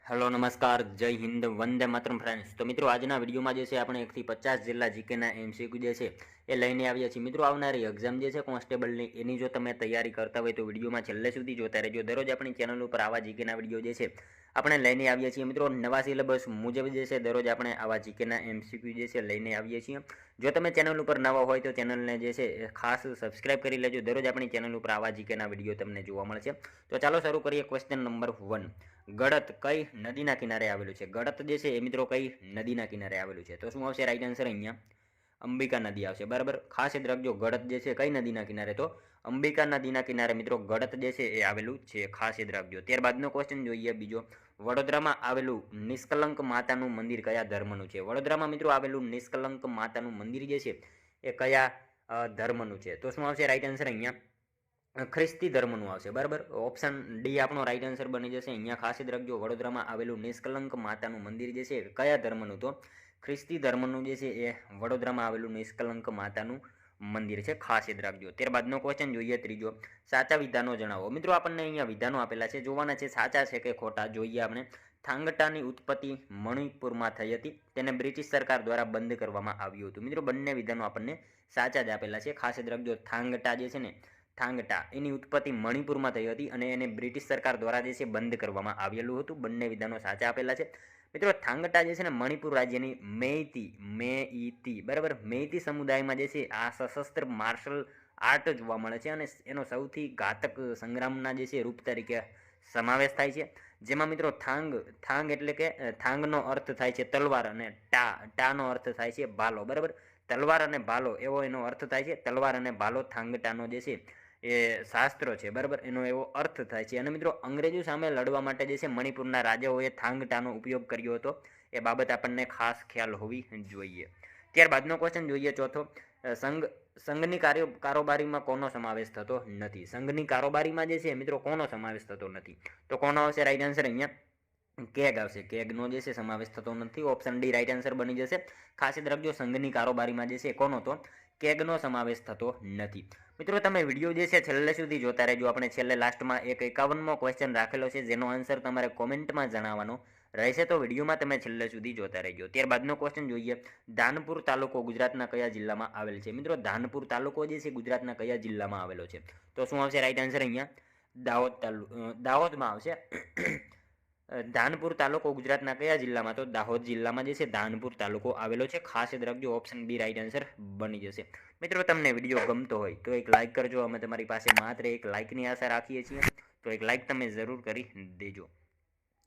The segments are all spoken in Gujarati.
હેલો નમસ્કાર જય હિન્દ વંદે માતરમ ફ્રેન્ડ્સ। તો મિત્રો આજના વિડીયોમાં જે છે આપણે 1 થી 50 જિલ્લા જીકેના એમસીક્યુ જે છે એ લઈને આવ્યા છીએ। મિત્રો આવનારી એક્ઝામ જે છે કોન્સ્ટેબલની એની જો તમે તૈયારી કરતા હોય તો વિડીયોમાં છેલ્લે સુધી જોતા રહેજો। દરરોજ આપણી ચેનલ ઉપર આવા જીકેના વિડીયો જે છે આપણે લઈને આવ્યા છીએ। મિત્રો નવા સિલેબસ મુજબ જે છે દરરોજ આપણે આવા જીકેના એમસીક્યુ જે છે લઈને આવીએ છીએ। જો તમે ચેનલ ઉપર નવા હોય તો ચેનલને જે છે ખાસ સબસ્ક્રાઇબ કરી લેજો। દરરોજ આપણી ચેનલ ઉપર આવા જીકેના વિડીયો તમને જોવા મળશે। તો ચાલો શરૂ કરીએ। ક્વેશ્ચન નંબર 1, ગળત કઈ નદીના કિનારે આવેલું છે? ગળત જે છે એ મિત્રો કઈ નદીના કિનારે આવેલું છે? તો શું આવશે રાઈટ આન્સર? અહીંયા અંબિકા નદી આવશે, બરાબર। ખાસ યાદ રાખજો, ગળત જે છે કઈ નદીના કિનારે? તો અંબિકા નદીના કિનારે મિત્રો ગળત જે છે એ આવેલું છે, ખાસ યાદ રાખજો। ત્યારબાદનો ક્વેશ્ચન જોઈએ બીજો, વડોદરામાં આવેલું નિષ્કલંક માતાનું મંદિર કયા ધર્મનું છે? વડોદરામાં મિત્રો આવેલું નિષ્કલંક માતાનું મંદિર જે છે એ કયા ધર્મનું છે? તો શું આવશે રાઈટ આન્સર? અહીંયા ખ્રિસ્તી ધર્મનું આવશે, બરાબર। ઓપ્શન ડી આપણો રાઈટ આન્સર બની જશે। અહીંયા ખાસ યાદ રાખજો, વડોદરામાં આવેલું નિષ્કલંક માતાનું મંદિર જે છે કયા ધર્મનું? તો ખ્રિસ્તી ધર્મનું જે છે એ વડોદરામાં આવેલું નિષ્કલંક માતાનું મંદિર છે, ખાસ યાદ રાખજો। ત્યારબાદનો ક્વેશ્ચન જોઈએ ત્રીજો, સાચા વિધાનો જણાવો। મિત્રો આપણને અહીંયા વિધાનો આપેલા છે, જોવાના છે સાચા છે કે ખોટા। જોઈએ આપણે, થાંગટાની ઉત્પત્તિ મણિપુરમાં થઈ હતી, તેને બ્રિટિશ સરકાર દ્વારા બંધ કરવામાં આવ્યું હતું। મિત્રો બંને વિધાનો આપણને સાચા જ આપેલા છે, ખાસ યાદ રાખજો। થાંગટા જે છે ને, થાંગટા એની ઉત્પત્તિ મણિપુરમાં થઈ હતી અને એને બ્રિટિશ સરકાર દ્વારા જે છે બંધ કરવામાં આવેલું હતું। બંને વિધાનો સાચા આપેલા છે। મિત્રો થાંગટા જે છે ને મણિપુર રાજ્યની મેઈતી, બરાબર, મેઈતી સમુદાયમાં જે છે આ સશસ્ત્ર માર્શલ આર્ટ જોવા મળે છે અને એનો સૌથી ઘાતક સંગ્રામના જે છે રૂપ તરીકે સમાવેશ થાય છે। જેમાં મિત્રો થાંગ એટલે કે થાંગનો અર્થ થાય છે તલવાર અને ટાનો અર્થ થાય છે ભાલો, બરાબર। તલવાર અને ભાલો એવો એનો અર્થ થાય છે। તલવાર અને ભાલો થાંગટાનો જે છે એ શાસ્ત્રો છે, બરાબર, એનો એવો અર્થ થાય છે। અને મિત્રો અંગ્રેજો સામે લડવા માટે જે છે મણિપુરના રાજાઓએ થાંગટાનો ઉપયોગ કર્યો હતો, એ બાબત આપણને ખાસ ખ્યાલ હોવી જોઈએ। ત્યારબાદનો ક્વેશ્ચન જોઈએ ચોથો, સંઘની કારોબારીમાં કોનો સમાવેશ થતો નથી? સંઘની કારોબારીમાં જે છે મિત્રો કોનો સમાવેશ થતો નથી? તો કોનો આવશે રાઈટ આન્સર? અહીંયા કેગ આવશે। કેગનો જે છે સમાવેશ થતો નથી। ઓપ્શન ડી રાઈટ આન્સર બની જશે। ખાસ યાદ રાખજો, સંઘની કારોબારીમાં જે છે કોનો? તો કેગનો સમાવેશ થતો નથી। મિત્રો તમે વિડીયો જે છે છેલ્લે સુધી જોતા રહેજો। આપણે છેલ્લે લાસ્ટમાં એક 51મો ક્વેશ્ચન રાખેલો છે, જેનો આન્સર તમારે કોમેન્ટમાં જણાવવાનો રહેશે, તો વિડીયોમાં તમે છેલ્લે સુધી જોતા રહેજો। ત્યારબાદનો ક્વેશ્ચન જોઈએ, ધાનપુર તાલુકો ગુજરાતના કયા જિલ્લામાં આવેલ છે? મિત્રો ધાનપુર તાલુકો જે છે ગુજરાતના કયા જિલ્લામાં આવેલો છે? તો શું આવશે રાઈટ આન્સર? અહીંયા દાહોદમાં આવશે। ધાનપુર તાલુકો ગુજરાતના કયા જિલ્લામાં? તો દાહોદ જિલ્લામાં જે છે ધાનપુર તાલુકો આવેલો છે, ખાસ યાદ રાખજો। ઓપ્શન બી રાઈટ આન્સર બની જશે। મિત્રો તમને વિડીયો ગમતો હોય તો એક લાઇક કરજો। અમે તમારી પાસે માત્ર એક લાઇકની આશા રાખીએ છીએ, તો એક લાઇક તમે જરૂર કરી દેજો।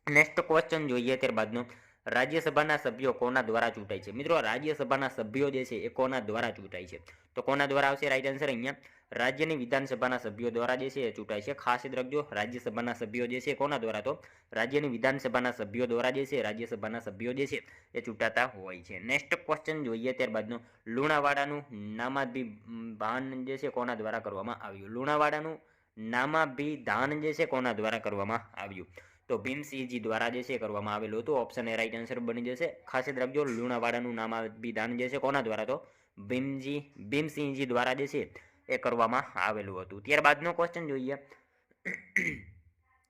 નેક્સ્ટ ક્વેશ્ચન જોઈએ ત્યારબાદનો, રાજ્યસભાના સભ્યો કોના દ્વારા ચૂંટાય છે? મિત્રો રાજ્યસભાના સભ્યો જે છે એ કોના દ્વારા ચૂંટાય છે? તો કોના દ્વારા આવશે રાઈટ આન્સર? અહીંયા રાજ્યની વિધાનસભાના સભ્યો દ્વારા જે છે એ ચૂંટાય છે, ખાસ યાદ રાખજો। રાજ્યસભાના સભ્યો જે છે કોના દ્વારા? તો રાજ્યની વિધાનસભાના સભ્યો દ્વારા જે છે રાજ્યસભાના સભ્યો જે છે એ ચૂંટાતા હોય છે। નેક્સ્ટ ક્વેશ્ચન જોઈએ ત્યારબાદનો, લુણાવાડાનું નામાભિધાન જે છે કોના દ્વારા કરવામાં આવ્યું? લુણાવાડાનું નામાભિધાન જે છે કોના દ્વારા કરવામાં આવ્યું? તો ભીમસિંહજી દ્વારા જે છે કરવામાં આવેલું હતું। ઓપ્શન એ રાઈટ આન્સર બની જશે। ખાસ યાદ રાખજો, લુણાવાડાનું નામાભિધાન જે છે કોના દ્વારા? તો ભીમસિંહજી દ્વારા જે છે એ કરવામાં આવેલું હતું। ત્યારબાદનો ક્વેશ્ચન જોઈએ,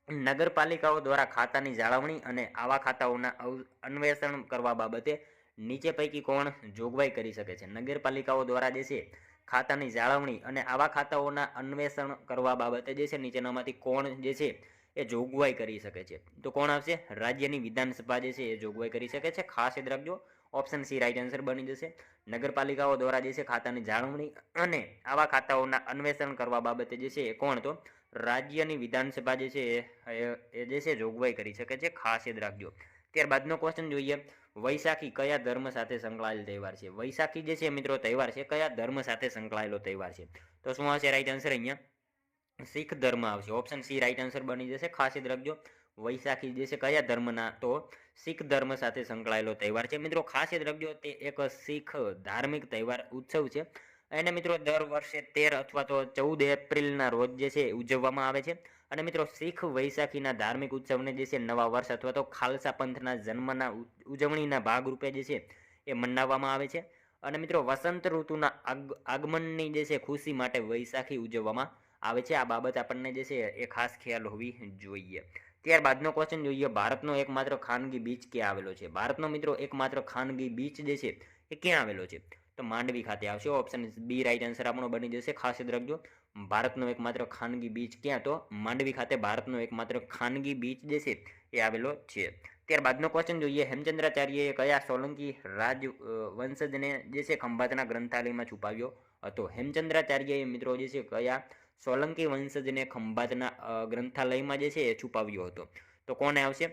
નગરપાલિકાઓ દ્વારા ખાતાની જાળવણી અને આવા ખાતાઓના અન્વેષણ કરવા બાબતે નીચે પૈકી કોણ જોગવાઈ કરી શકે છે? નગરપાલિકાઓ દ્વારા જે છે ખાતાની જાળવણી અને આવા ખાતાઓના અન્વેષણ કરવા બાબતે જે છે નીચેનામાંથી કોણ જે છે એ જોગવાઈ કરી શકે છે? તો કોણ આવશે? રાજ્યની વિધાનસભા જે છે એ જોગવાઈ કરી શકે છે, ખાસ યાદ રાખજો। ઓપ્શન સી રાઈટ આન્સર બની જશે। નગરપાલિકાઓ દ્વારા જે છે ખાતાની જાળવણી અને આવા ખાતાઓના અન્વેષણ કરવા બાબતે જે છે એ કોણ? તો રાજ્યની વિધાનસભા જે છે એ જે છે જોગવાઈ કરી શકે છે, ખાસ યાદ રાખજો। ત્યારબાદનો ક્વેશ્ચન જોઈએ, વૈશાખી કયા ધર્મ સાથે સંકળાયેલ તહેવાર છે? વૈશાખી જે છે મિત્રો તહેવાર છે કયા ધર્મ સાથે સંકળાયેલો તહેવાર છે? તો શું આવશે રાઈટ આન્સર? અહીંયા શીખ ધર્મ આવશે। ઓપ્શન સી રાઈટ આન્સર બની જશે। ખાસ યાદ રાખજો, વૈશાખી જે છે કયા ધર્મના? તો શીખ ધર્મ સાથે સંકળાયેલો તહેવાર છે। મિત્રો ખાસ યાદ રાખજો, તે એક શીખ ધાર્મિક તહેવાર ઉત્સવ છે। એને મિત્રો દર વર્ષે 13 અથવા તો 14 એપ્રિલના રોજ જે છે ઉજવવામાં આવે છે। અને મિત્રો શીખ વૈશાખીના ધાર્મિક ઉત્સવને જે છે નવા વર્ષ અથવા તો ખાલસા પંથના જન્મના ઉજવણીના ભાગરૂપે જે છે એ મનાવવામાં આવે છે। અને મિત્રો વસંત ઋતુના આગમનની જે છે ખુશી માટે વૈશાખી ઉજવવામાં આવે છે। આ બાબત આપણને જે છે એ ખાસ ખ્યાલ હોવી જોઈએ। ત્યારબાદનો ક્વેશ્ચન જોઈએ, ભારતનો એકમાત્ર ખાનગી બીચ ક્યાં આવેલો છે? ભારતનો મિત્રો એકમાત્ર ખાનગી બીચ જે છે એ ક્યાં આવેલો છે? તો માંડવી ખાતે આવશે. ઓપ્શન બી રાઈટ આન્સર આપણો બની જશે. ખાસ યાદ રાખજો, ભારતનો એકમાત્ર ખાનગી બીચ ક્યાં? તો માંડવી ખાતે ભારતનો એકમાત્ર ખાનગી બીચ જે છે એ આવેલો છે. ત્યારબાદનો ક્વેશ્ચન જોઈએ, હેમચંદ્રાચાર્યએ કયા સોલંકી રાજ વંશજને જે છે ખંભાતના ગ્રંથાલયમાં છુપાવ્યો હતો? હેમચંદ્રાચાર્યએ મિત્રો જે છે કયા સોલંકી વંશજને ખંભાતના ગ્રંથાલયમાં જે છે એ છુપાવ્યો હતો? તો કોને આવશે?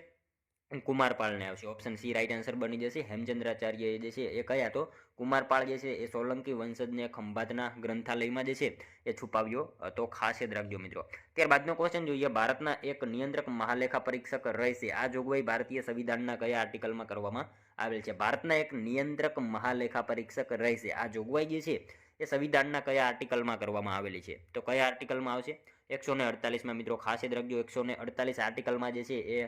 કુમારપાળને આવશે. ઓપ્શન સી રાઈટ આન્સર બની જશે. હેમચંદ્રાચાર્ય જે છે એ કયા? તો કુમારપાળ જે છે એ સોલંકી વંશજને ખંભાતના ગ્રંથાલયમાં જે છે એ છુપાવ્યો હતો. ખાસ યાદ રાખજો મિત્રો. ત્યારબાદનો ક્વેશ્ચન જોઈએ, ભારતના એક નિયંત્રક મહાલેખા પરીક્ષક રહેશે. આ જોગવાઈ ભારતીય સંવિધાનના કયા આર્ટિકલમાં કરવામાં આવેલ છે? ભારતના એક નિયંત્રક મહાલેખા પરીક્ષક રહેશે. આ જોગવાઈ જે છે એ સંવિધાનના કયા આર્ટિકલમાં કરવામાં આવેલી છે? તો કયા આર્ટિકલમાં આવશે? 148માં મિત્રો. ખાસ યાદ રાખજો, 148 આર્ટિકલમાં જે છે એ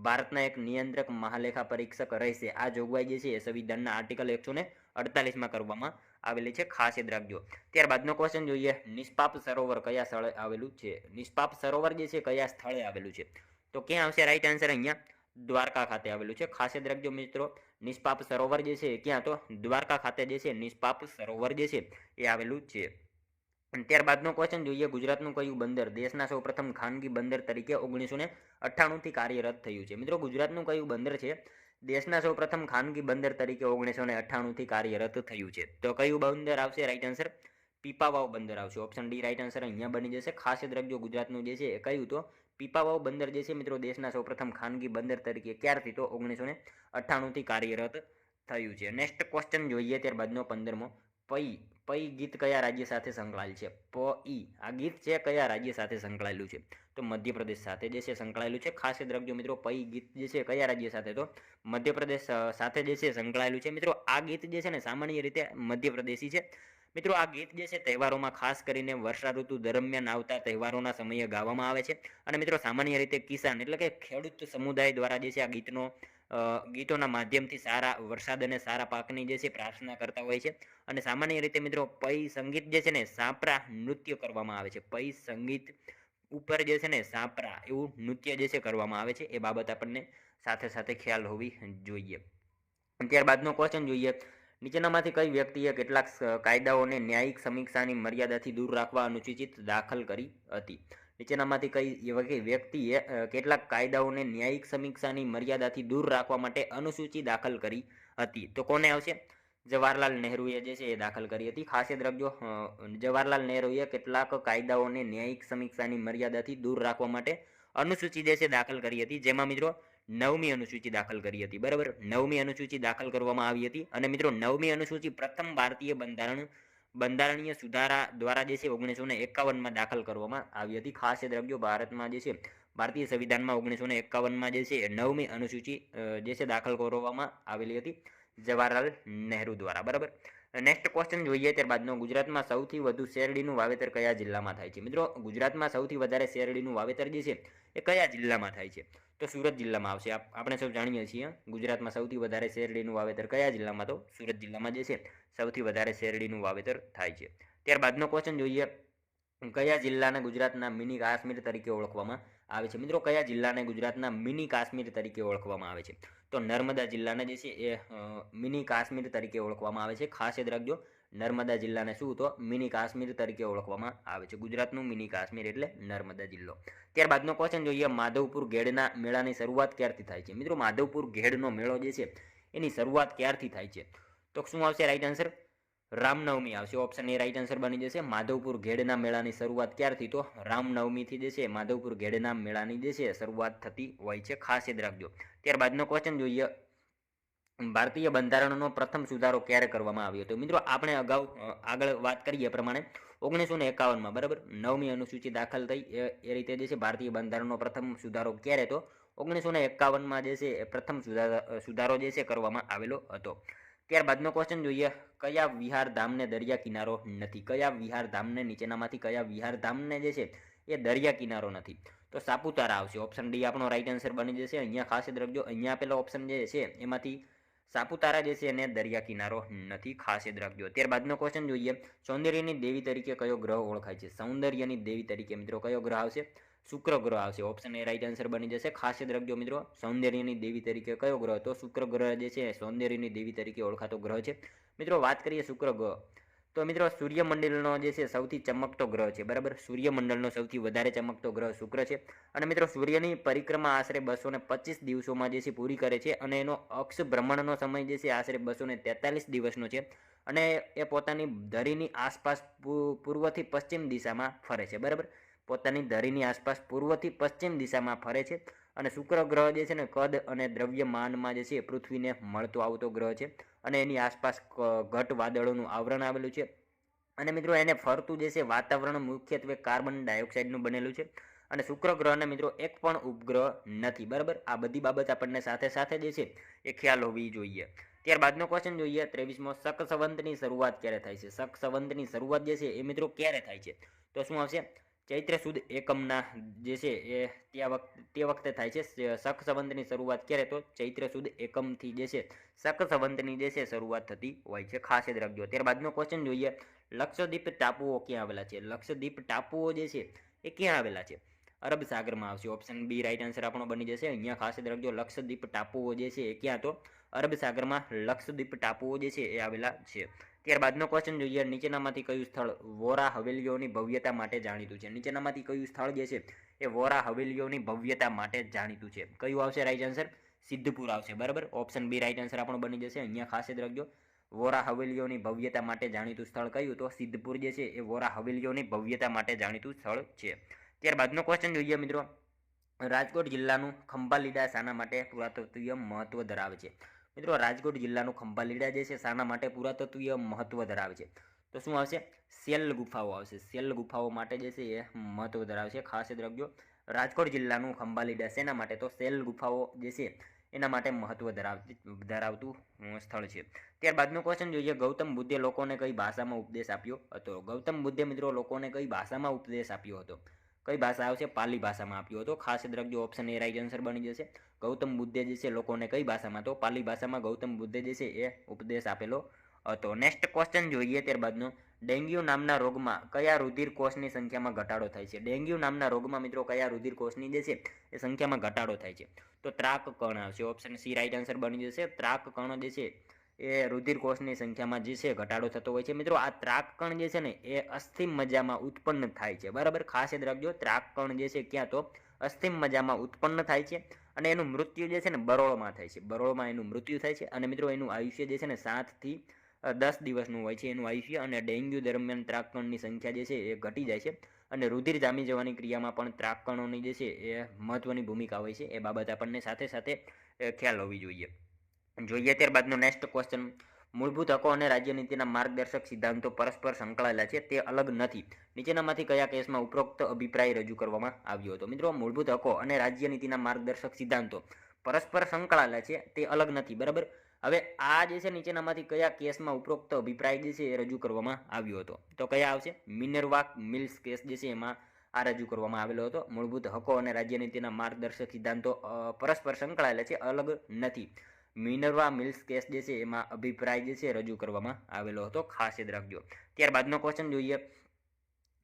ભારતના એક નિયંત્રક મહાલેખા પરીક્ષક રહેશે. આ જોગવાઈ જે છે એ સંવિધાનના આર્ટિકલ 148માં કરવામાં આવેલી છે. ખાસ યાદ રાખજો. ત્યારબાદનો ક્વેશ્ચન જોઈએ, નિષ્પાપ સરોવર કયા સ્થળે આવેલું છે? નિષ્પાપ સરોવર જે છે કયા સ્થળે આવેલું છે? તો ક્યાં આવશે રાઈટ આન્સર? અહીંયા દ્વારકા ખાતે આવેલું છે. ખાસ યાદ રાખજો મિત્રો, નિષ્પાપ સરોવર જે છે ક્યાં? તો દ્વારકા ખાતે જે છે નિષ્પાપ સરોવર જે છે એ આવેલું છે. ત્યારબાદનો ક્વેશ્ચન જોઈએ, ગુજરાતનું કયું બંદર દેશના સૌપ્રથમ ખાનગી બંદર તરીકે 1998થી કાર્યરત થયું છે? મિત્રો ગુજરાતનું કયું બંદર છે દેશના સૌપ્રથમ ખાનગી બંદર તરીકે 1998થી કાર્યરત થયું છે? તો કયું બંદર આવશે રાઈટ આન્સર? પીપાવાવ બંદર આવશે. ઓપ્શન ડી રાઈટ આન્સર અહીંયા બની જશે. ખાસ યાદ રાખજો, ગુજરાતનું જે છે એ કયું? તો પીપાવાવ બંદર જે છે મિત્રો દેશના સૌપ્રથમ ખાનગી બંદર તરીકે ક્યારથી? તો 1998થી કાર્યરત થયું છે. નેક્સ્ટ ક્વેશ્ચન જોઈએ, ત્યારબાદનો 15મો, પઈ ગીત કયા રાજ્ય સાથે સંકળાયેલ છે? આ ગીત છે કયા રાજ્ય સાથે સંકળાયેલું છે? તો મધ્યપ્રદેશ સાથે જે છે સંકળાયેલું છે. ખાસ યાદ રાખજો મિત્રો, પઈ ગીત જે છે કયા રાજ્ય સાથે? તો મધ્યપ્રદેશ સાથે જે છે સંકળાયેલું છે. મિત્રો આ ગીત જે છે ને સામાન્ય રીતે મધ્યપ્રદેશી છે. મિત્રો આ ગીત જે છે તહેવારોમાં, ખાસ કરીને વર્ષા ઋતુ દરમિયાન આવતા તહેવારોના સમયે ગાવામાં આવે છે. અને મિત્રો સામાન્ય રીતે કિસાન એટલે કે ખેડૂત સમુદાય દ્વારા જે છે આ ગીતોના માધ્યમથી સારા વરસાદ અને સારા પાકની જે છે પ્રાર્થના કરતા હોય છે. અને સામાન્ય રીતે મિત્રો પઈ સંગીત જે છે ને સાંપરા નૃત્ય કરવામાં આવે છે. પઈ સંગીત ઉપર જે છે ને સાંપરા એવું નૃત્ય જે છે કરવામાં આવે છે. એ બાબત આપણને સાથે સાથે ખ્યાલ હોવી જોઈએ. ત્યારબાદનો ક્વેશ્ચન જોઈએ, નીચેનામાંથી કઈ વ્યક્તિએ કેટલાક કાયદાઓને ન્યાયિક સમીક્ષાની મર્યાદાથી દૂર રાખવા અનુસૂચિત દાખલ કરી હતી? નીચેનામાંથી કઈ વ્યક્તિએ કેટલાક કાયદાઓને ન્યાયિક સમીક્ષાની મર્યાદાથી દૂર રાખવા માટે અનુસૂચિ દાખલ કરી હતી? તો કોને આવશે? જવાહરલાલ નહેરુએ જે છે એ દાખલ કરી હતી. ખાસ યાદ રાખજો, જવાહરલાલ નહેરુએ કેટલાક કાયદાઓને ન્યાયિક સમીક્ષાની મર્યાદાથી દૂર રાખવા માટે અનુસૂચિ જે છે દાખલ કરી હતી. જેમાં મિત્રો 9મી અનુસૂચિ દાખલ કરી હતી. બરાબર, 9મી અનુસૂચિ દાખલ કરવામાં આવી હતી. અને મિત્રો 9મી અનુસૂચિ પ્રથમ ભારતીય બંધારણીય સુધારા દ્વારા જે છે 1951માં દાખલ કરવામાં આવી હતી. ખાસ યાદ રાખજો, ભારતમાં જે છે ભારતીય સંવિધાનમાં 1951માં જે છે 9મી અનુસૂચિ જે છે દાખલ કરવામાં આવેલી હતી જવાહરલાલ નહેરુ દ્વારા. બરાબર, નેક્સ્ટ ક્વેશ્ચન જોઈએ, ત્યારબાદનો, ગુજરાતમાં સૌથી વધુ શેરડીનું વાવેતર કયા જિલ્લામાં થાય છે? મિત્રો ગુજરાતમાં સૌથી વધારે શેરડીનું વાવેતર જે છે એ કયા જિલ્લામાં થાય છે? તો સુરત જિલ્લામાં આવશે. આપણે સૌ જાણીએ છીએ ગુજરાતમાં સૌથી વધારે શેરડીનું વાવેતર કયા જિલ્લામાં? તો સુરત જિલ્લામાં જે છે સૌથી વધારે શેરડીનું વાવેતર થાય છે. ત્યારબાદનો ક્વેશ્ચન જોઈએ, કયા જિલ્લાને ગુજરાતના મિની કાશ્મીર તરીકે ઓળખવામાં આવે છે? મિત્રો કયા જિલ્લાને ગુજરાતના મિની કાશ્મીર તરીકે ઓળખવામાં આવે છે? તો નર્મદા જિલ્લાને જે છે એ મિની કાશ્મીર તરીકે ઓળખવામાં આવે છે. ખાસ યાદ રાખજો, નર્મદા જિલ્લાને શું? તો મિની કાશ્મીર તરીકે ઓળખવામાં આવે છે. ગુજરાતનું મિની કાશ્મીર એટલે નર્મદા જિલ્લો. ત્યારબાદનો ક્વેશ્ચન જોઈએ, માધવપુર ઘેડના મેળાની શરૂઆત ક્યારથી થાય છે? મિત્રો માધવપુર ઘેડનો મેળો જે છે એની શરૂઆત ક્યારથી થાય છે? તો શું આવશે રાઈટ આન્સર? રામનવમી આવશે. ઓપ્શન એ રાઈટ આન્સર બની જશે. માધવપુર ઘેડના મેળાની શરૂઆત ક્યારથી? તો રામનવમીથી જે છે માધવપુર ઘેડના મેળાની જે છે શરૂઆત થતી હોય છે. ખાસ યાદ રાખજો. ત્યારબાદનો ક્વેશ્ચન જોઈએ, ભારતીય બંધારણનો પ્રથમ સુધારો ક્યારે કરવામાં આવ્યો? તો મિત્રો આપણે અગાઉ આગળ વાત કરીએ પ્રમાણે 1951માં બરાબર 9મી અનુસૂચિ દાખલ થઈ એ રીતે જે છે ભારતીય બંધારણનો પ્રથમ સુધારો ક્યારે? તો 1951માં જે છે પ્રથમ સુધારો જે છે કરવામાં આવેલો હતો. ત્યારબાદનો ક્વેશ્ચન જોઈએ, કયા વિહાર ધામને દરિયા કિનારો નથી? કયા વિહાર ધામને, નીચેનામાંથી કયા વિહાર ધામને જે છે એ દરિયા કિનારો નથી? તો સાપુતારા આવશે. ઓપ્શન ડી આપણો રાઈટ આન્સર બની જશે. અહીંયા ખાસ યાદ રાખજો, અહીંયા આપેલો ઓપ્શન જે છે એમાંથી સાપુતારા જે છે એને દરિયા કિનારો નથી. ખાસ યાદ રાખજો. ત્યારબાદનો ક્વેશ્ચન જોઈએ, સૌંદર્યની દેવી તરીકે કયો ગ્રહ ઓળખાય છે? સૌંદર્યની દેવી તરીકે મિત્રો કયો ગ્રહ આવશે? શુક્ર ગ્રહ આવશે. ઓપ્શન એ રાઈટ આન્સર બની જશે. ખાસ યાદ રાખજો મિત્રો, સૌંદર્યની દેવી તરીકે કયો ગ્રહ? તો શુક્ર ગ્રહ જે છે સૌંદર્યની દેવી તરીકે ઓળખાતો ગ્રહ છે. મિત્રો વાત કરીએ શુક્ર ગ્રહ, તો મિત્રો સૂર્યમંડળનો જે છે સૌથી ચમકતો ગ્રહ છે. બરાબર, સૂર્યમંડળનો સૌથી વધારે ચમકતો ગ્રહ શુક્ર છે. અને મિત્રો સૂર્યની પરિક્રમા આશરે 225 દિવસોમાં જે છે પૂરી કરે છે. અને એનો અક્ષ ભ્રમણનો સમય જે છે આશરે 243 દિવસનો છે. અને એ પોતાની ધરીની આસપાસ પૂર્વથી પશ્ચિમ દિશામાં ફરે છે. બરાબર, પોતાની ધરીની આસપાસ પૂર્વથી પશ્ચિમ દિશામાં ફરે છે. અને શુક્ર ગ્રહ જે છે ને કદ અને દ્રવ્યમાનમાં જે છે પૃથ્વીને મળતો આવતો ગ્રહ છે. અને એની આસપાસ ઘટ વાદળોનું આવરણ આવેલું છે. અને મિત્રો એને ફરતું જે છે વાતાવરણ મુખ્યત્વે કાર્બન ડાયોક્સાઇડનું બનેલું છે. અને શુક્ર ગ્રહને મિત્રો એક પણ ઉપગ્રહ નથી. બરાબર, આ બધી બાબત આપણને સાથે સાથે જે છે એ ખ્યાલ હોવી જોઈએ. ત્યારબાદનો ક્વેશ્ચન જોઈએ 23મો, શક સંવંતની શરૂઆત ક્યારે થાય છે? શક સંવંતની શરૂઆત જે છે એ મિત્રો ક્યારે થાય છે? તો શું આવશે? ચૈત્ર સુદ એકમના જે છે એ તે વખતે થાય છે. શક સંવંતની શરૂઆત ક્યારે? તો ચૈત્ર સુદ એકમથી જે છે શક સંવંતની જે છે શરૂઆત થતી હોય છે. ખાસ યાદ રાખજો. ત્યારબાદનો ક્વેશ્ચન જોઈએ, લક્ષદ્વીપ ટાપુઓ ક્યાં આવેલા છે? લક્ષદ્વીપ ટાપુઓ જે છે એ ક્યાં આવેલા છે? અરબ સાગરમાં આવશે. ઓપ્શન બી રાઈટ આન્સર આપણો બની જશે. અહીંયા ખાસ યાદ રાખજો, લક્ષદ્વીપ ટાપુઓ જે છે એ ક્યાં? તો અરબ સાગરમાં લક્ષદ્વીપ ટાપુઓ જે છે એ આવેલા છે. ત્યારબાદનો ક્વેશ્ચન જોઈએ, નીચેનામાંથી કયું સ્થળ વોરા હવેલીઓની ભવ્યતા માટે જાણીતું છે? નીચેનામાંથી કયું સ્થળ જે છે એ વોરા હવેલીઓની ભવ્યતા માટે જાણીતું છે? કયું આવશે રાઈટ આન્સર? સિદ્ધપુર આવશે. બરાબર, ઓપ્શન બી રાઈટ આન્સર આપણો બની જશે. અહીંયા ખાસ યાદ રાખજો, વોરા હવેલીઓની ભવ્યતા માટે જાણીતું સ્થળ કયું? તો સિદ્ધપુર જે છે એ વોરા હવેલીઓની ભવ્યતા માટે જાણીતું સ્થળ છે. ત્યારબાદનો ક્વેશ્ચન જોઈએ મિત્રો, રાજકોટ જિલ્લાનું ખંભાલીડા શાના માટે પુરાતત્વીય મહત્વ ધરાવે છે? મિત્રો રાજકોટ જિલ્લાનું ખંભાલીડા જે છે શાના માટે પુરાતત્વીય મહત્વ ધરાવે છે? તો શું આવશે? સેલ ગુફાઓ આવશે. સેલ ગુફાઓ માટે જે છે એ મહત્વ ધરાવે છે. ખાસ યાદ રાખજો, રાજકોટ જિલ્લાનું ખંભાલીડા શેના માટે? તો સેલ ગુફાઓ જે છે એના માટે મહત્વ ધરાવતું સ્થળ છે. ત્યારબાદનો ક્વેશ્ચન જોઈએ, ગૌતમ બુદ્ધે લોકોને કઈ ભાષામાં ઉપદેશ આપ્યો હતો? ગૌતમ બુદ્ધે મિત્રો લોકોને કઈ ભાષામાં ઉપદેશ આપ્યો હતો? કઈ ભાષા આવશે? પાલી ભાષામાં આપ્યો હતો. ખાસ યાદ રાખજો, ઓપ્શન એ રાઈટ આન્સર બની જશે. ગૌતમ બુદ્ધે જે છે લોકોને કઈ ભાષામાં? તો પાલી ભાષામાં ગૌતમ બુદ્ધે જે છે એ ઉપદેશ આપેલો હતો. નેક્સ્ટ ક્વેશ્ચન જોઈએ ત્યારબાદનો, ડેન્ગ્યુ નામના રોગમાં કયા રુધિર કોષની સંખ્યામાં ઘટાડો થાય છે? ડેન્ગ્યુ નામના રોગમાં મિત્રો કયા રુધિર કોષની જે છે એ સંખ્યામાં ઘટાડો થાય છે? તો ત્રાક કણ આવશે. ઓપ્શન સી રાઈટ આન્સર બની જશે. ત્રાક કણ જે છે એ રુધિર કોષની સંખ્યામાં જે છે ઘટાડો થતો હોય છે. મિત્રો આ ત્રાક કણ જે છે ને એ અસ્થિ મજ્જામાં ઉત્પન્ન થાય છે. બરાબર, ખાસ યાદ રાખજો, ત્રાક કણ જે છે ક્યાં? તો અસ્થિ મજ્જામાં ઉત્પન્ન થાય છે. અને એનું મૃત્યુ જે છે ને બરોળમાં થાય છે. બરોળમાં એનું મૃત્યુ થાય છે. અને મિત્રો એનું આયુષ્ય જે છે ને 7 થી 10 દિવસનું હોય છે એનું આયુષ્ય. અને ડેન્ગ્યુ દરમિયાન ત્રાકકણની સંખ્યા જે છે એ ઘટી જાય છે. અને રુધિર જામી જવાની ક્રિયામાં પણ ત્રાકકણોની જે છે એ મહત્વની ભૂમિકા હોય છે. એ બાબત આપણને સાથે સાથે ખ્યાલ હોવી જોઈએ. ત્યારબાદનો નેક્સ્ટ ક્વેશ્ચન, મૂળભૂત હકો અને રાજ્યનીતિના માર્ગદર્શક સિદ્ધાંતો પરસ્પર સંકળાયેલા છે, તે અલગ નથી. નીચેનામાંથી કયા કેસમાં ઉપરોક્ત અભિપ્રાય રજૂ કરવામાં આવ્યો હતો? મિત્રો મૂળભૂત હકો અને રાજ્યનીતિના માર્ગદર્શક સિદ્ધાંતો પરસ્પર સંકળાયેલા છે, તે અલગ નથી. બરાબર, હવે આ જે છે નીચેનામાંથી કયા કેસમાં ઉપરોક્ત અભિપ્રાય જે છે એ રજૂ કરવામાં આવ્યો હતો? તો કયા આવશે? મિનર્વા મિલ્સ કેસ જે છે એમાં આ રજૂ કરવામાં આવેલો હતો. મૂળભૂત હકો અને રાજ્યનીતિના માર્ગદર્શક સિદ્ધાંતો પરસ્પર સંકળાયેલા છે, અલગ નથી. મિનર્વા મિલ્સ કેસ જે છે એમાં અભિપ્રાય જે છે રજૂ કરવામાં આવેલો હતો. ખાસ યાદ રાખજો. ત્યારબાદનો ક્વેશ્ચન જોઈએ,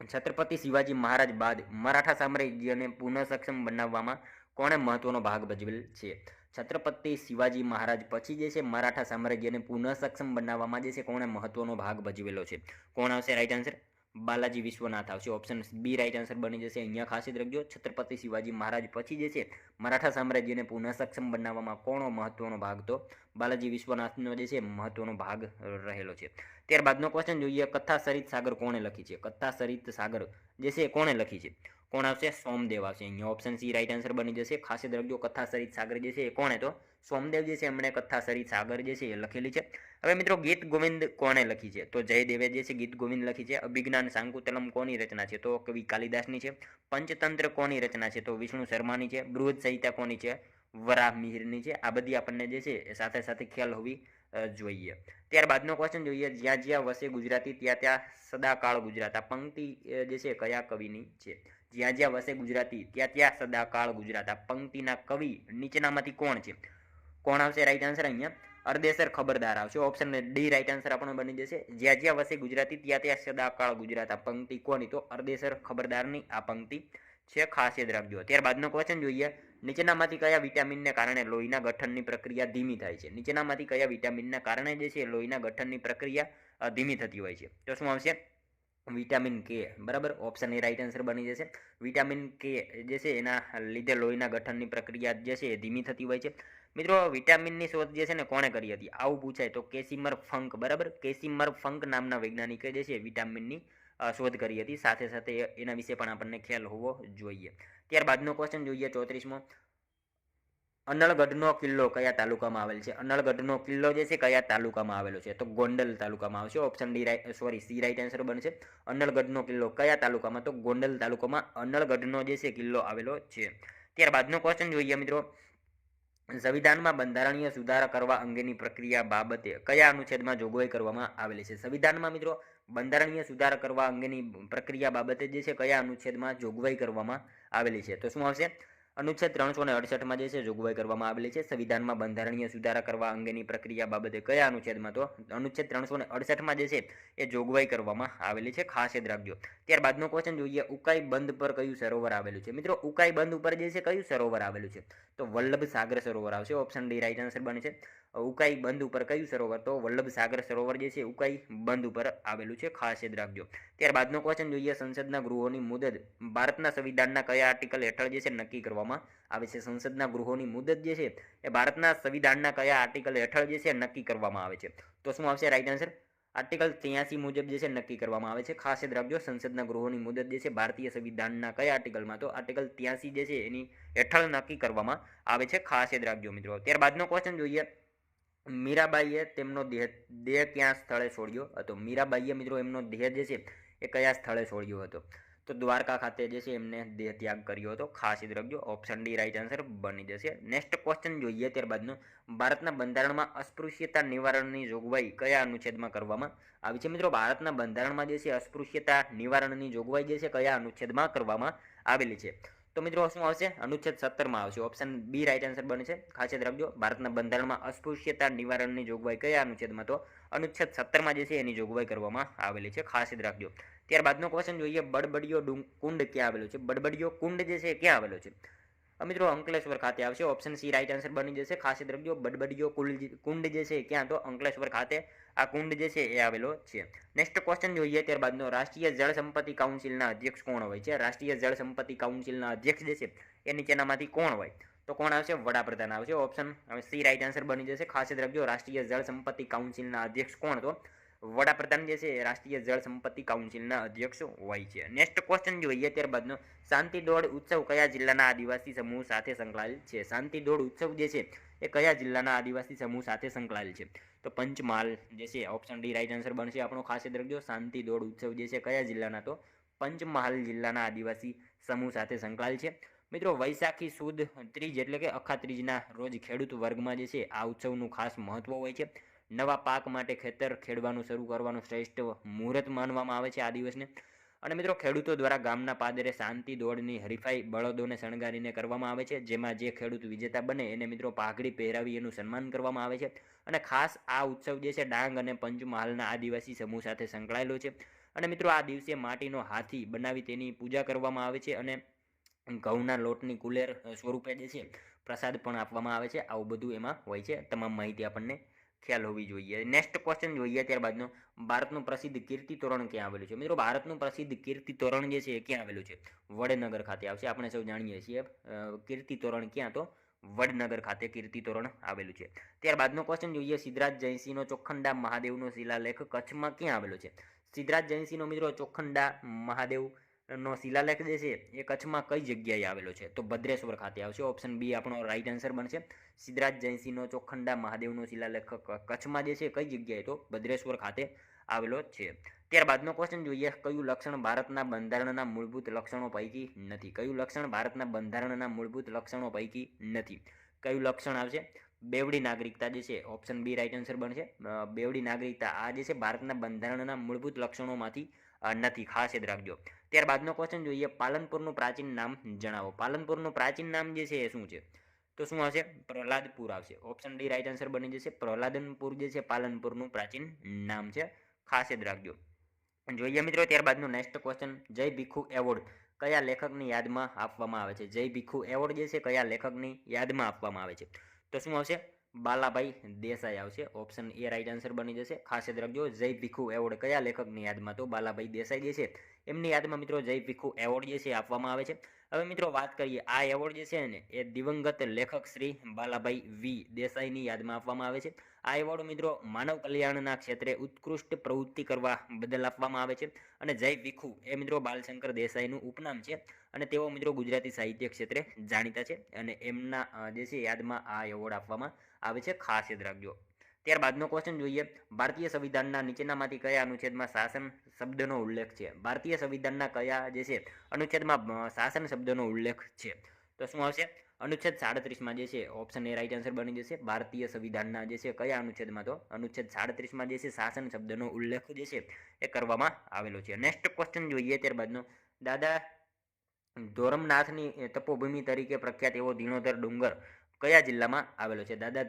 છત્રપતિ શિવાજી મહારાજ બાદ મરાઠા સામ્રાજ્યને પુનઃ સક્ષમ બનાવવામાં કોણે મહત્વનો ભાગ ભજવેલ છે? છત્રપતિ શિવાજી મહારાજ પછી જે છે મરાઠા સામ્રાજ્યને પુનઃ સક્ષમ બનાવવામાં જે છે કોણે મહત્વનો ભાગ ભજવેલો છે? કોણ આવશે રાઈટ આન્સર? બાલાજી વિશ્વનાથ આવશે. ઓપ્શન બી રાઈટ આન્સર બની જશે. અહીંયા ખાસ યાદ રાખજો, છત્રપતિ શિવાજી મહારાજ પછી જે છે મરાઠા સામ્રાજ્યને પુનઃ સક્ષમ બનાવવામાં કોનો મહત્વનો ભાગ? તો બાલાજી વિશ્વનાથનો જે છે મહત્વનો ભાગ રહેલો છે. ત્યારબાદનો ક્વેશ્ચન જોઈએ, કથા સરિત સાગર કોણે લખી છે? કથા સરિત સાગર જે છે કોણે લખી છે? કોણ આવશે? સોમદેવ આવશે. અહીંયા ઓપ્શન સી રાઈટ આન્સર બની જશે. ખાસ યાદ રાખજો, કથા સરિત સાગર જે છે એ કોણે? તો સોમદેવ જે છે એમણે કથા સરિત સાગર જે છે એ લખેલી છે. હવે મિત્રો ગીત ગોવિંદ કોણે લખી છે? તો જયદેવે જે છે ગીત ગોવિંદ લખી છે. અભિજ્ઞાન શાંકુતલમ કોની રચના છે? તો કવિ કાલિદાસની છે. પંચતંત્ર કોની રચના છે? તો વિષ્ણુ શર્માની છે. બૃહદ સંહિતા કોની છે? વરાહ મિહિરની છે. આ બધી આપણને જે છે સાથે સાથે ખ્યાલ હોવી જોઈએ. ત્યારબાદનો ક્વેશ્ચન જોઈએ, જ્યાં જ્યાં વસે ગુજરાતી ત્યાં ત્યાં સદાકાળ ગુજરાત. આ પંક્તિ જે છે કયા કવિની છે? જ્યાં જ્યાં વસે ગુજરાતી ત્યાં ત્યાં સદાકાળ ગુજરાત. આ પંક્તિના કવિ નીચેનામાંથી કોણ છે? કોણ આવશે રાઈટ આન્સર? અહીંયા અરદેસર ખબરદાર આવશે. ઓપ્શન ડી રાઈટ આન્સર આપણો બની જશે. જ્યાં જ્યાં વસે ગુજરાતી ત્યાં ત્યાં સદાકાળ ગુજરાત. આ પંક્તિ કોની? તો અરદેસર ખબરદારની આ પંક્તિ છે, ખાસ યાદ રાખજો. ત્યારબાદનો ક્વેશ્ચન જોઈએ, નીચેનામાંથી કયા વિટામિનને કારણે લોહીના ગઠનની પ્રક્રિયા ધીમી થાય છે? નીચેનામાંથી કયા વિટામિનના કારણે જે છે લોહીના ગઠનની પ્રક્રિયા ધીમી થતી હોય છે? તો શું આવશે? વિટામિન કે. બરાબર, ઓપ્શન એ રાઈટ આન્સર બની જશે. વિટામિન કે જે છે એના લીધે લોહીના ગઠનની પ્રક્રિયા જે છે એ ધીમી થતી હોય છે. મિત્રો, વિટામિનની શોધ જે છે ને કોણે કરી હતી? આવું પૂછાય તો કેસિમર ફંક. બરાબર, કેસિમર ફંક નામના વૈજ્ઞાનિકે જે છે વિટામિનની શોધ કરી હતી. સાથે સાથે એના વિશે પણ આપણને ખ્યાલ હોવો જોઈએ. ત્યારબાદનો ક્વેશ્ચન જોઈએ 34મો. અનળગઢનો કિલ્લો કયા તાલુકામાં આવેલ છે? અનળગઢનો કિલ્લો જે છે કયા તાલુકામાં આવેલો છે? તો ગોંડલ તાલુકામાં આવશે. Option D right, sorry, C right answer બનશે. અનળગઢનો કિલ્લો કયા તાલુકામાં? તો ગોંડલ તાલુકામાં અનળગઢનો જે છે કિલ્લો આવેલો છે. ત્યારબાદનો ક્વેશ્ચન જોઈએ મિત્રો, સંવિધાનમાં બંધારણીય સુધારા કરવા અંગેની પ્રક્રિયા બાબતે કયા અનુચ્છેદમાં જોગવાઈ કરવામાં આવેલી છે? સંવિધાનમાં મિત્રો બંધારણીય સુધારા કરવા અંગેની પ્રક્રિયા બાબતે જે છે કયા અનુચ્છેદમાં જોગવાઈ કરવામાં આવેલી છે? તો શું આવશે? અનુચ્છેદ 368માં જે છે જોગવાઈ કરવામાં આવેલી છે સંવિધાનમાં બંધારણીય સુધારા કરવા અંગેની પ્રક્રિયા બાબતે. કયા અનુચ્છેદમાં? તો અનુચ્છેદ 368માં જે છે એ જોગવાઈ કરવામાં આવેલી છે. ખાસ યાદ રાખજો. ત્યારબાદનો ક્વેશ્ચન જોઈએ, ઉકાઈ બંધ પર કયું સરોવર આવેલું છે? મિત્રો, ઉકાઈ બંધ ઉપર જે છે કયું સરોવર આવેલું છે? તો વલ્લભ સાગર સરોવર આવશે. ઓપ્શન ડી રાઈટ આન્સર બને છે. ઉકાઈ બંધ ઉપર કયું સરોવર? તો વલ્લભ સાગર સરોવર જે છે ઉકાઈ બંધ ઉપર આવેલું છે. ખાસ યાદ રાખજો. ત્યારબાદનો ક્વેશ્ચન જોઈએ, સંસદના ગૃહોની મુદત ભારતના સંવિધાનના કયા આર્ટિકલ હેઠળ જે છે નક્કી કરવામાં આવે છે? સંસદના ગૃહોની મુદત જે છે એ ભારતના સંવિધાનના કયા આર્ટિકલ હેઠળ જે છે નક્કી કરવામાં આવે છે? તો શું આવશે રાઈટ આન્સર? આર્ટિકલ 83 મુજબ જે છે નક્કી કરવામાં આવે છે. ખાસ યાદ રાખજો. સંસદના ગૃહોની મુદત જે છે ભારતીય સંવિધાનના કયા આર્ટિકલમાં? તો આર્ટિકલ 83 જે છે એની હેઠળ નક્કી કરવામાં આવે છે. ખાસ યાદ રાખજો મિત્રો. ત્યારબાદનો ક્વેશ્ચન જોઈએ, મીરાબાઈએ તેમનો દેહ ક્યાં સ્થળે છોડ્યો હતો? મીરાબાઈએ મિત્રો એમનો દેહ જે છે એ કયા સ્થળે છોડ્યો હતો? તો દ્વારકા ખાતે જે છે એમને દેહ ત્યાગ કર્યો હતો. ખાસ યાદ રાખજો. ઓપ્શન ડી રાઈટ આન્સર બની જશે. નેક્સ્ટ ક્વેશ્ચન જોઈએ ત્યારબાદનો, ભારતના બંધારણમાં અસ્પૃશ્યતા નિવારણની જોગવાઈ કયા અનુચ્છેદમાં કરવામાં આવી છે? મિત્રો, ભારતના બંધારણમાં જે છે અસ્પૃશ્યતા નિવારણની જોગવાઈ જે છે કયા અનુચ્છેદમાં કરવામાં આવેલી છે? તો મિત્રો શું આવશે? અનુચ્છેદ 17માં આવશે. ઓપ્શન બી રાઈટ આન્સર બને છે. ખાસ યાદ રાખજો. ભારતના બંધારણમાં અસ્પૃશ્યતા નિવારણની જોગવાઈ કયા અનુચ્છેદમાં? તો અનુચ્છેદ 17માં જે છે એની જોગવાઈ કરવામાં આવેલી છે. ખાસ યાદ રાખજો. ત્યારબાદનો ક્વેશ્ચન જોઈએ, બડબડિયો કુંડ ક્યાં આવેલો છે? બડબડિયો કુંડ જે છે ક્યાં આવેલો છે? મિત્રો, અંકલેશ્વર ખાતે આવશે. ઓપ્શન સી રાઈટ આન્સર બની જશે. ખાસ યાદ રાખજો. બડબડિયો કુંડ જે છે ક્યાં? તો અંકલેશ્વર ખાતે આ કુંડ જે છે એ આવેલો છે. નેક્સ્ટ ક્વેશ્ચન જોઈએ ત્યારબાદનો, રાષ્ટ્રીય જળ સંપત્તિ કાઉન્સિલના અધ્યક્ષ કોણ હોય છે? રાષ્ટ્રીય જળ સંપત્તિ કાઉન્સિલના અધ્યક્ષ જે છે એ નીચેનામાંથી કોણ હોય? તો કોણ આવશે? વડાપ્રધાન આવશે. ઓપ્શન સી રાઈટ આન્સર બની જશે. ખાસ યાદ રાખજો. રાષ્ટ્રીય જળ સંપત્તિ કાઉન્સિલના અધ્યક્ષ કોણ? તો વડાપ્રધાન જે છે રાષ્ટ્રીય જળ સંપત્તિ કાઉન્સિલના અધ્યક્ષ હોય છે. નેક્સ્ટ ક્વેશ્ચન જોઈએ ત્યારબાદનો, શાંતિ દોડ ઉત્સવ કયા જિલ્લાના આદિવાસી સમૂહ સાથે સંકળાયેલ છે? શાંતિ દોડ ઉત્સવ જે છે એ કયા જિલ્લાના આદિવાસી સમૂહ સાથે સંકળાયેલ છે? તો પંચમહાલ જે છે. ઓપ્શન ડી રાઈટ આન્સર બનશે આપણો. ખાસ યાદ રાખજો. શાંતિ દોડ ઉત્સવ જે છે કયા જિલ્લાના? તો પંચમહાલ જિલ્લાના આદિવાસી સમૂહ સાથે સંકળાયેલ છે. મિત્રો, વૈશાખી સુદ ત્રીજ એટલે કે અખાત્રીજના રોજ ખેડૂત વર્ગમાં જે છે આ ઉત્સવનું ખાસ મહત્વ હોય છે. નવા પાક માટે ખેતર ખેડવાનું શરૂ કરવાનું શ્રેષ્ઠ મુહૂર્ત માનવામાં આવે છે આ દિવસને. અને મિત્રો, ખેડૂતો દ્વારા ગામના પાદરે શાંતિ દોડની હરીફાઈ બળદોને શણગારીને કરવામાં આવે છે, જેમાં જે ખેડૂત વિજેતા બને એને મિત્રો પાઘડી પહેરાવી એનું સન્માન કરવામાં આવે છે. અને ખાસ આ ઉત્સવ જે છે ડાંગ અને પંચમહાલના આદિવાસી સમૂહ સાથે સંકળાયેલો છે. અને મિત્રો, આ દિવસે માટીનો હાથી બનાવી તેની પૂજા કરવામાં આવે છે અને ઘઉંના લોટની કુલેર સ્વરૂપે જે છે પ્રસાદ પણ આપવામાં આવે છે. આવું બધું એમાં હોય છે. તમામ માહિતી આપણને ખ્યાલ હોવી જોઈએ. નેક્સ્ટ ક્વેશ્ચન જોઈએ ત્યારબાદનો, ભારતનું પ્રસિદ્ધ કીર્તિ તોરણ ક્યાં આવેલું છે? મિત્રો, ભારતનું પ્રસિદ્ધ કીર્તિ તોરણ જે છે એ ક્યાં આવેલું છે? વડનગર ખાતે આવશે. આપણે સૌ જાણીએ છીએ કીર્તિ તોરણ ક્યાં? તો વડનગર ખાતે કીર્તિ તોરણ આવેલું છે. ત્યારબાદનો ક્વેશ્ચન જોઈએ, સિદ્ધરાજ જયસિંહનો ચોખંડા મહાદેવનો શિલાલેખ કચ્છમાં ક્યાં આવેલો છે? સિદ્ધરાજ જયસિંહનો મિત્રો ચોખંડા મહાદેવ નો શિલાલેખ જે છે એ કચ્છમાં કઈ જગ્યાએ આવેલો છે? તો ભદ્રેશ્વર ખાતે આવશે. ઓપ્શન બી આપણો રાઈટ આન્સર બનશે. સિદ્ધરાજ જયસિંહનો ચોખંડા મહાદેવનો શિલાલેખ કચ્છમાં જે છે કઈ જગ્યાએ? તો ભદ્રેશ્વર ખાતે આવેલો છે. ત્યારબાદનો ક્વેશ્ચન જોઈએ, કયું લક્ષણ ભારતના બંધારણના મૂળભૂત લક્ષણો પૈકી નથી? કયું લક્ષણ ભારતના બંધારણના મૂળભૂત લક્ષણો પૈકી નથી? કયું લક્ષણ આવશે? બેવડી નાગરિકતા જે છે. ઓપ્શન બી રાઈટ આન્સર બનશે. બેવડી નાગરિકતા આ જે છે ભારતના બંધારણના મૂળભૂત લક્ષણોમાંથી નથી. ખાસ યાદ રાખજો. ત્યારબાદનો ક્વેશ્ચન જોઈએ, પાલનપુરનું પ્રાચીન નામ જણાવો. પાલનપુરનું પ્રાચીન નામ જે છે એ શું છે? તો શું આવશે? પ્રહલાદપુર આવશે. ઓપ્શન ડી રાઈટ આન્સર બની જશે. પ્રહલાદનપુર જે છે પાલનપુરનું પ્રાચીન નામ છે. ખાસ યાદ રાખજો. જોઈએ મિત્રો ત્યારબાદનો નેક્સ્ટ ક્વેશ્ચન, જય ભીખુ એવોર્ડ કયા લેખકની યાદમાં આપવામાં આવે છે? જય ભીખુ એવોર્ડ જે છે કયા લેખકની યાદમાં આપવામાં આવે છે? તો શું આવશે? બાલાભાઈ દેસાઈ આવશે. ઓપ્શન એ રાઈટ આન્સર બની જશે. ખાસ યાદ રાખજો, જય ભીખુ એવોર્ડ કયા લેખકની યાદમાં? તો બાલાભાઈ દેસાઈ જે છે એમની યાદમાં મિત્રો જય ભીખુ એવોર્ડ જે છે આપવામાં આવે છે. હવે મિત્રો વાત કરીએ, આ એવોર્ડ જે છે ને એ દિવંગત લેખક શ્રી બાલાભાઈ વી દેસાઈની યાદમાં આપવામાં આવે છે. આ એવોર્ડ મિત્રો માનવ કલ્યાણના ક્ષેત્રે ઉત્કૃષ્ટ પ્રવૃત્તિ કરવા બદલ આપવામાં આવે છે. અને જય ભીખુ એ મિત્રો બાલશંકર દેસાઈનું ઉપનામ છે અને તેઓ મિત્રો ગુજરાતી સાહિત્ય ક્ષેત્રે જાણીતા છે અને એમના જે છે યાદમાં આ એવોર્ડ આપવામાં આવે છે. ખાસ યાદ રાખજો. ત્યારબાદનો ક્વેશ્ચન જોઈએ, ભારતીય સંવિધાનના નીચેનામાંથી કયા અનુચ્છેદમાં શાસન શબ્દનો ઉલ્લેખ છે? ભારતીય સંવિધાનના કયા જે છે અનુચ્છેદમાં શાસન શબ્દનો ઉલ્લેખ છે? તો શું આવશે? અનુચ્છેદ 37માં જે છે ઓપ્શન એ રાઈટ આન્સર બની જશે. ભારતીય સંવિધાનના જે છે કયા અનુચ્છેદમાં? તો અનુચ્છેદ 37માં જે છે શાસન શબ્દનો ઉલ્લેખ જે છે એ કરવામાં આવેલો છે. નેક્સ્ટ ક્વેશ્ચન જોઈએ ત્યારબાદનો, દાદા ધોરમનાથની તપોભૂમિ તરીકે પ્રખ્યાત એવો ધીણોધર ડુંગર કયા જિલ્લામાં આવેલો છે? દાદા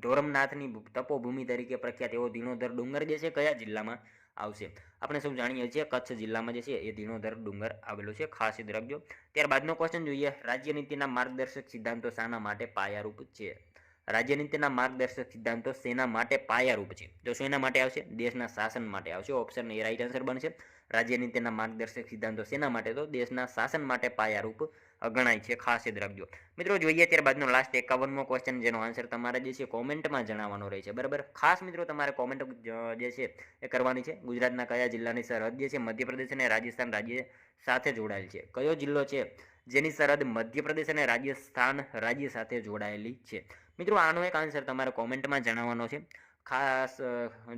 ધોરમનાથની તપોભૂમિ તરીકે પ્રખ્યાત એવો ધીણોધર ડુંગર જે છે કયા જિલ્લામાં આવશે? આપણે સૌ જાણીએ છીએ કચ્છ જિલ્લામાં જે છે એ ધીણોધર ડુંગર આવેલો છે. ખાસ યાદ રાખજો. ત્યારબાદનો ક્વેશ્ચન જોઈએ, રાજ્યનીતિના માર્ગદર્શક સિદ્ધાંતો શાના માટે પાયારૂપ છે? રાજ્યનીતિના માર્ગદર્શક સિદ્ધાંતો શેના માટે પાયારૂપ છે? તો શેના માટે આવશે? દેશના શાસન માટે આવશે. ઓપ્શન એ રાઈટ આન્સર બનશે. રાજ્યનીતિના માર્ગદર્શક સિદ્ધાંતો શેના માટે? તો દેશના શાસન માટે પાયારૂપ ગણાય છે. ખાસ યાદ રાખજો. મિત્રો જોઈએ ત્યારબાદનો લાસ્ટ 51મો ક્વેશ્ચન, જેનો આન્સર તમારે જે છે કોમેન્ટમાં જણાવવાનો રહે છે. બરાબર, ખાસ મિત્રો તમારે કોમેન્ટ જે છે એ કરવાની છે. ગુજરાતના કયા જિલ્લાની સરહદ જે છે મધ્યપ્રદેશ અને રાજસ્થાન રાજ્ય સાથે જોડાયેલ છે? કયો જિલ્લો છે જેની સરહદ મધ્યપ્રદેશ અને રાજસ્થાન રાજ્ય સાથે જોડાયેલી છે? મિત્રો આનો એક આન્સર તમારે કોમેન્ટમાં જણાવવાનો છે. ખાસ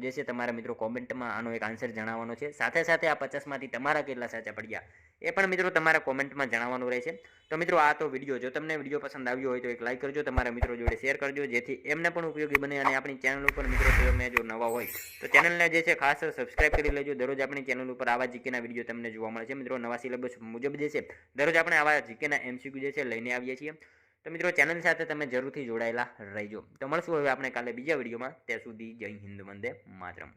જે છે તમારા મિત્રો કોમેન્ટમાં આનો એક આન્સર જણાવવાનો છે. સાથે સાથે આ 50માંથી તમારા કેટલા સાચા પડ્યા એ પણ મિત્રો તમારા કોમેન્ટમાં જણાવવાનું રહે છે. તો મિત્રો આ તો વિડીયો, જો તમને વિડીયો પસંદ આવ્યો હોય તો એક લાઈક કરજો, તમારા મિત્રો જોડે શેર કરજો, જેથી એમને પણ ઉપયોગી બને. અને આપણી ચેનલ ઉપર મિત્રો તમે જો નવા હોય તો ચેનલને જે છે ખાસ સબસ્ક્રાઇબ કરી લેજો. દરરોજ આપણી ચેનલ ઉપર આવા જીકેના વિડીયો તમને જોવા મળે છે. મિત્રો નવા સિલેબસ મુજબ જે છે દરરોજ આપણે આવા જીકેના MCQ જે છે લઈને આવીએ છીએ. તો મિત્રો ચેનલ સાથે તમે જરૂરથી જોડાયેલા રહેજો. તો મળશું હવે આપણે કાલે બીજા વિડીયોમાં. ત્યાં સુધી જય હિન્દ, વંદે માતરમ.